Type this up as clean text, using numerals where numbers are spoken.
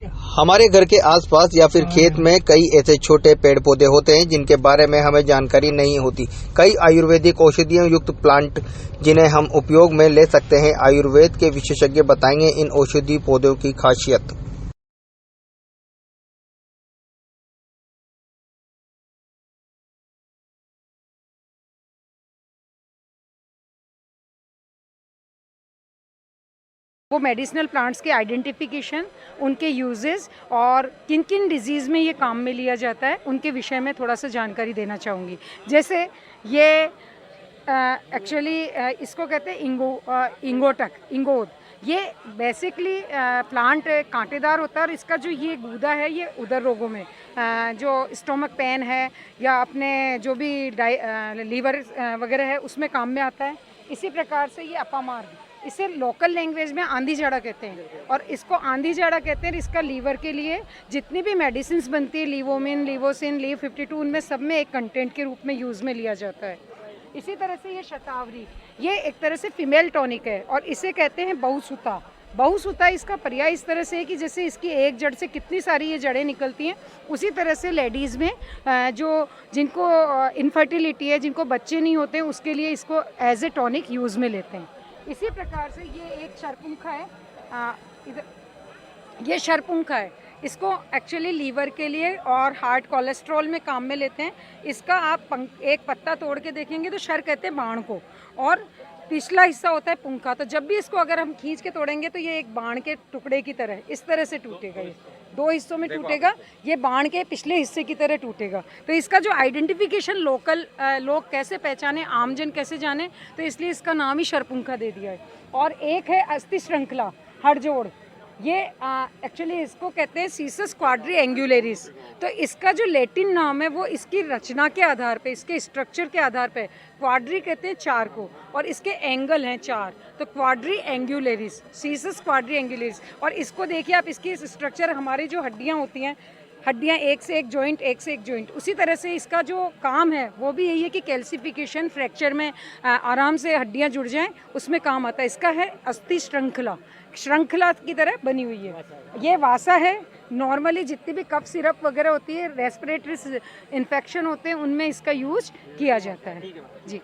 हमारे घर के आसपास या फिर खेत में कई ऐसे छोटे पेड़ पौधे होते हैं जिनके बारे में हमें जानकारी नहीं होती। कई आयुर्वेदिक औषधियों युक्त प्लांट जिन्हें हम उपयोग में ले सकते हैं। आयुर्वेद के विशेषज्ञ बताएंगे इन औषधीय पौधों की खासियत। वो मेडिसिनल प्लांट्स के आइडेंटिफिकेशन, उनके यूजेस और किन किन डिजीज़ में ये काम में लिया जाता है उनके विषय में थोड़ा सा जानकारी देना चाहूँगी। जैसे ये एक्चुअली इसको कहते हैं इंगोद। ये बेसिकली प्लांट कांटेदार होता है और इसका जो ये गूदा है ये उदर रोगों में जो स्टोमक पेन है या अपने जो भी लीवर वगैरह है उसमें काम में आता है। इसी प्रकार से ये अपामार्ग, इसे लोकल लैंग्वेज में आंधी झाड़ा कहते हैं और इसको आंधी झाड़ा कहते हैं। इसका लीवर के लिए जितनी भी मेडिसिन बनती है, लीवोमिन, लीवोसिन, लीव 52, उनमें सब में एक कंटेंट के रूप में यूज़ में लिया जाता है। इसी तरह से ये शतावरी, ये एक तरह से फीमेल टॉनिक है और इसे कहते हैं बहुसुता। बहुसुता इसका पर्याय इस तरह से है कि जैसे इसकी एक जड़ से कितनी सारी ये जड़ें निकलती हैं, उसी तरह से लेडीज़ में जिनको इनफर्टिलिटी है, जिनको बच्चे नहीं होते हैं, उसके लिए इसको एज ए टॉनिक यूज़ में लेते हैं। इसी प्रकार से ये एक शरपुंखा है, ये शरपुंखा है। इसको एक्चुअली लीवर के लिए और हार्ट कोलेस्ट्रॉल में काम में लेते हैं। इसका आप एक पत्ता तोड़ के देखेंगे तो शर कहते हैं बाण को और पिछला हिस्सा होता है पुंखा। तो जब भी इसको अगर हम खींच के तोड़ेंगे तो ये एक बाण के टुकड़े की तरह इस तरह से टूटेगा। ये दो हिस्सों में टूटेगा, ये बाण के पिछले हिस्से की तरह टूटेगा। तो इसका जो आइडेंटिफिकेशन लोकल लोग कैसे पहचाने, आमजन कैसे जाने, तो इसलिए इसका नाम ही शरपुंखा दे दिया है। और एक है अस्थि श्रृंखला, हड़जोड़। ये एक्चुअली इसको कहते हैं सीसस क्वाड्री एंगुलेरिस। तो इसका जो लैटिन नाम है वो इसकी रचना के आधार पे, इसके स्ट्रक्चर के आधार पे, क्वाड्री कहते हैं चार को और इसके एंगल हैं चार, तो क्वाड्री एंगुलेरिस, सीसस क्वाड्री एंगुलेरिस। और इसको देखिए आप, इसकी स्ट्रक्चर, हमारी जो हड्डियाँ होती हैं, हड्डियाँ एक से एक जॉइंट, एक से एक जॉइंट, उसी तरह से इसका जो काम है वो भी यही है कि कैल्सिफिकेशन, फ्रैक्चर में आराम से हड्डियाँ जुड़ जाएं, उसमें काम आता है। इसका है अस्थि श्रृंखला, श्रृंखला की तरह बनी हुई है। ये वासा है। नॉर्मली जितनी भी कफ सिरप वगैरह होती है, रेस्पिरेटरी इन्फेक्शन होते हैं, उनमें इसका यूज किया जाता है। जी।